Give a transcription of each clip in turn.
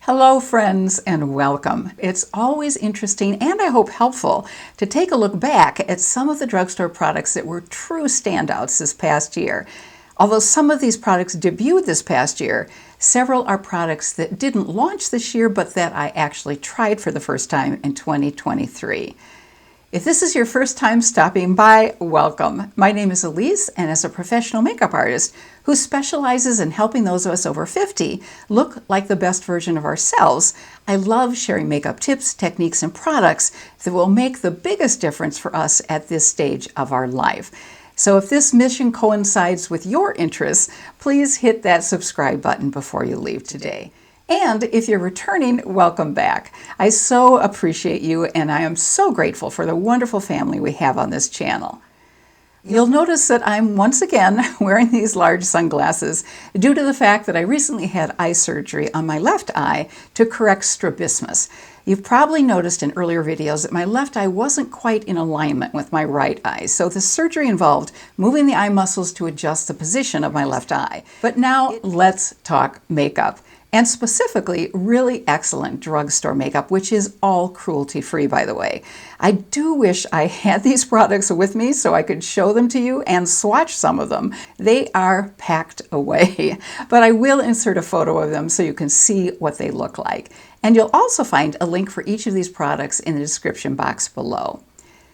Hello friends and welcome. It's always interesting and I hope helpful to take a look back at some of the drugstore products that were true standouts this past year. Although some of these products debuted this past year, several are products that didn't launch this year but that I actually tried for the first time in 2023. If this is your first time stopping by, welcome. My name is Elise, and as a professional makeup artist who specializes in helping those of us over 50 look like the best version of ourselves, I love sharing makeup tips, techniques, and products that will make the biggest difference for us at this stage of our life. So if this mission coincides with your interests, please hit that subscribe button before you leave today. And if you're returning, welcome back. I so appreciate you, and I am so grateful for the wonderful family we have on this channel. You'll notice that I'm once again wearing these large sunglasses due to the fact that I recently had eye surgery on my left eye to correct strabismus. You've probably noticed in earlier videos that my left eye wasn't quite in alignment with my right eye, so the surgery involved moving the eye muscles to adjust the position of my left eye. But now let's talk makeup. And specifically, really excellent drugstore makeup, which is all cruelty-free, by the way. I do wish I had these products with me so I could show them to you and swatch some of them. They are packed away, but I will insert a photo of them so you can see what they look like. And you'll also find a link for each of these products in the description box below.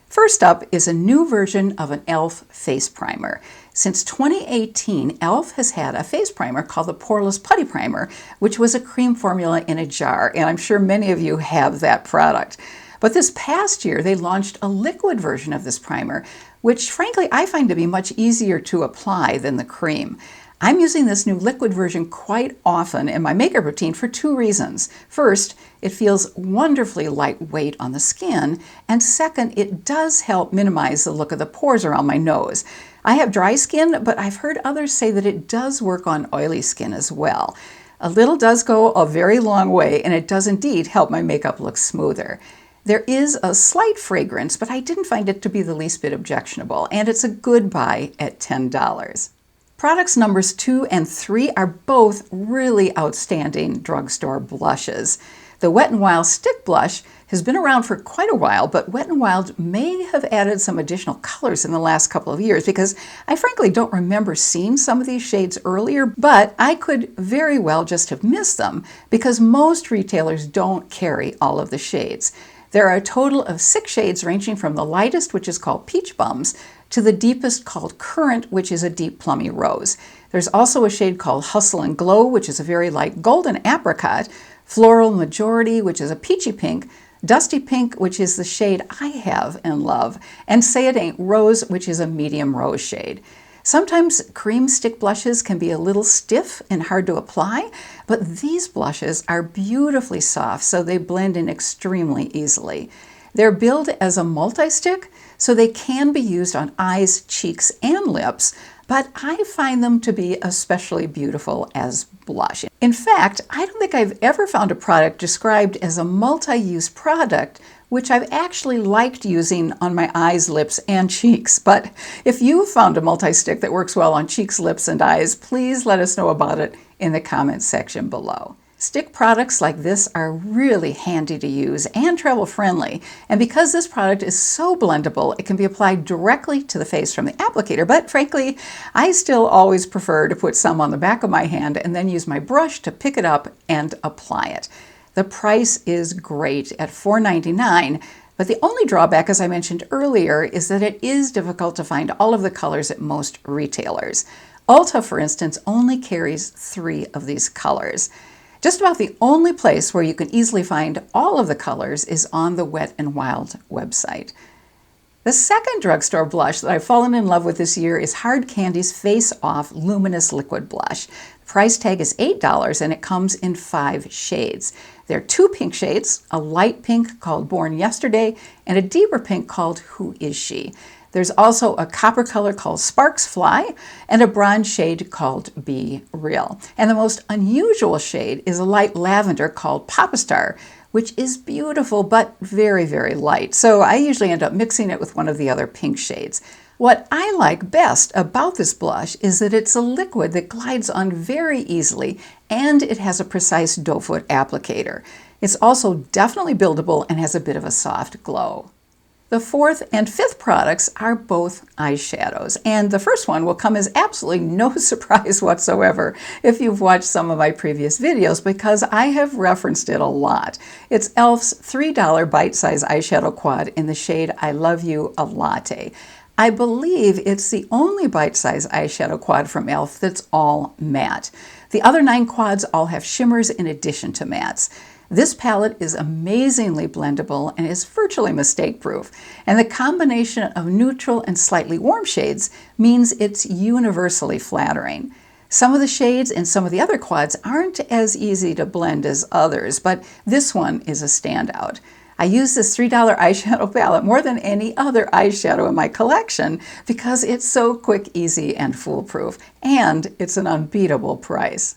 First up is a new version of an e.l.f. face primer. Since 2018, e.l.f. has had a face primer called the Poreless Putty Primer, which was a cream formula in a jar, and I'm sure many of you have that product. But this past year, they launched a liquid version of this primer, which frankly I find to be much easier to apply than the cream. I'm using this new liquid version quite often in my makeup routine for two reasons. First, it feels wonderfully lightweight on the skin, and second, it does help minimize the look of the pores around my nose. I have dry skin, but I've heard others say that it does work on oily skin as well. A little does go a very long way, and it does indeed help my makeup look smoother. There is a slight fragrance, but I didn't find it to be the least bit objectionable, and it's a good buy at $10. Products numbers 2 and 3 are both really outstanding drugstore blushes. The Wet n Wild Stick Blush has been around for quite a while, but Wet n Wild may have added some additional colors in the last couple of years because I frankly don't remember seeing some of these shades earlier, but I could very well just have missed them because most retailers don't carry all of the shades. There are a total of 6 shades ranging from the lightest, which is called Peach Bums, to the deepest called Currant, which is a deep plummy rose. There's also a shade called Hustle and Glow, which is a very light golden apricot, Floral Majority, which is a peachy pink, Dusty Pink, which is the shade I have and love, and Say It Ain't Rose, which is a medium rose shade. Sometimes cream stick blushes can be a little stiff and hard to apply, but these blushes are beautifully soft, so they blend in extremely easily. They're billed as a multi-stick, so they can be used on eyes, cheeks, and lips, but I find them to be especially beautiful as blush. In fact, I don't think I've ever found a product described as a multi-use product which I've actually liked using on my eyes, lips, and cheeks. But if you found a multi-stick that works well on cheeks, lips, and eyes, please let us know about it in the comments section below. Stick products like this are really handy to use and travel friendly. And because this product is so blendable, it can be applied directly to the face from the applicator. But frankly, I still always prefer to put some on the back of my hand and then use my brush to pick it up and apply it. The price is great at $4.99, but the only drawback, as I mentioned earlier, is that it is difficult to find all of the colors at most retailers. Ulta, for instance, only carries 3 of these colors. Just about the only place where you can easily find all of the colors is on the Wet n Wild website. The second drugstore blush that I've fallen in love with this year is Hard Candy's Face Off Luminous Liquid Blush. The price tag is $8 and it comes in 5 shades. There are 2 pink shades, a light pink called Born Yesterday and a deeper pink called Who Is She? There's also a copper color called Sparks Fly and a bronze shade called Be Real. And the most unusual shade is a light lavender called Papa Star, which is beautiful but very, very light. So I usually end up mixing it with one of the other pink shades. What I like best about this blush is that it's a liquid that glides on very easily and it has a precise doe foot applicator. It's also definitely buildable and has a bit of a soft glow. The fourth and fifth products are both eyeshadows, and the first one will come as absolutely no surprise whatsoever if you've watched some of my previous videos, because I have referenced it a lot. It's e.l.f.'s $3 bite-size eyeshadow quad in the shade I Love You a Latte. I believe it's the only bite-size eyeshadow quad from e.l.f. that's all matte. The other 9 quads all have shimmers in addition to mattes. This palette is amazingly blendable and is virtually mistake-proof, and the combination of neutral and slightly warm shades means it's universally flattering. Some of the shades in some of the other quads aren't as easy to blend as others, but this one is a standout. I use this $3 eyeshadow palette more than any other eyeshadow in my collection because it's so quick, easy, and foolproof, and it's an unbeatable price.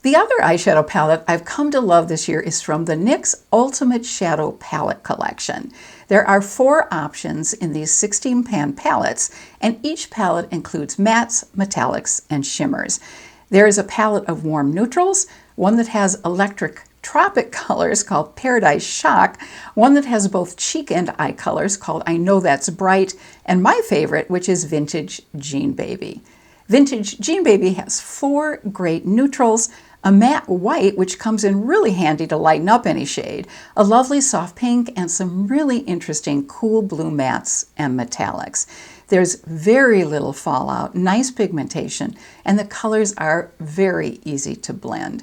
The other eyeshadow palette I've come to love this year is from the NYX Ultimate Shadow Palette Collection. There are 4 options in these 16-pan palettes, and each palette includes mattes, metallics, and shimmers. There is a palette of warm neutrals, one that has electric tropic colors called Paradise Shock, one that has both cheek and eye colors called I Know That's Bright, and my favorite, which is Vintage Jean Baby. Vintage Jean Baby has 4 great neutrals, a matte white, which comes in really handy to lighten up any shade, a lovely soft pink, and some really interesting cool blue mattes and metallics. There's very little fallout, nice pigmentation, and the colors are very easy to blend.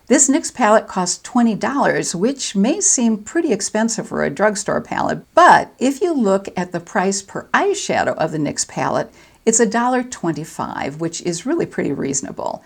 This NYX palette costs $20, which may seem pretty expensive for a drugstore palette, but if you look at the price per eyeshadow of the NYX palette, it's $1.25, which is really pretty reasonable.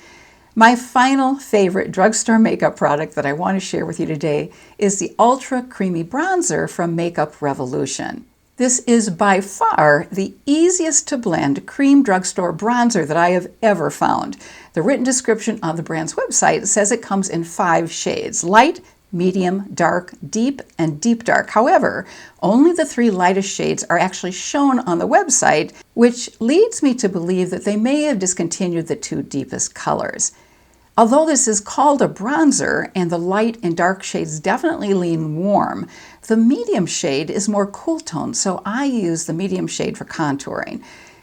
My final favorite drugstore makeup product that I want to share with you today is the Ultra Creamy Bronzer from Makeup Revolution. This is by far the easiest to blend cream drugstore bronzer that I have ever found. The written description on the brand's website says it comes in 5 shades: light, medium, dark, deep, and deep dark. However, only the 3 lightest shades are actually shown on the website, which leads me to believe that they may have discontinued the 2 deepest colors. Although this is called a bronzer and the light and dark shades definitely lean warm, the medium shade is more cool toned, so I use the medium shade for contouring.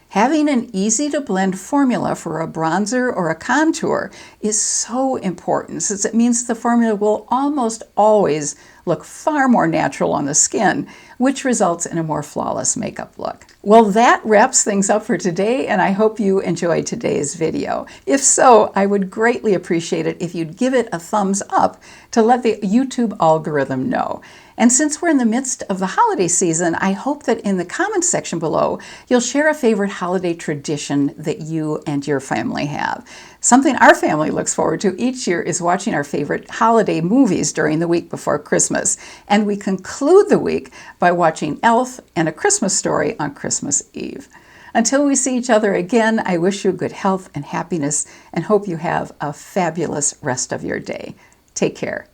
Having an easy to blend formula for a bronzer or a contour is so important, since it means the formula will almost always look far more natural on the skin, which results in a more flawless makeup look. Well, that wraps things up for today, and I hope you enjoyed today's video. If so, I would greatly appreciate it if you'd give it a thumbs up to let the YouTube algorithm know. And since we're in the midst of the holiday season, I hope that in the comments section below, you'll share a favorite holiday tradition that you and your family have. Something our family looks forward to each year is watching our favorite holiday movies during the week before Christmas. And we conclude the week by watching e.l.f. and A Christmas Story on Christmas Eve. Until we see each other again, I wish you good health and happiness and hope you have a fabulous rest of your day. Take care.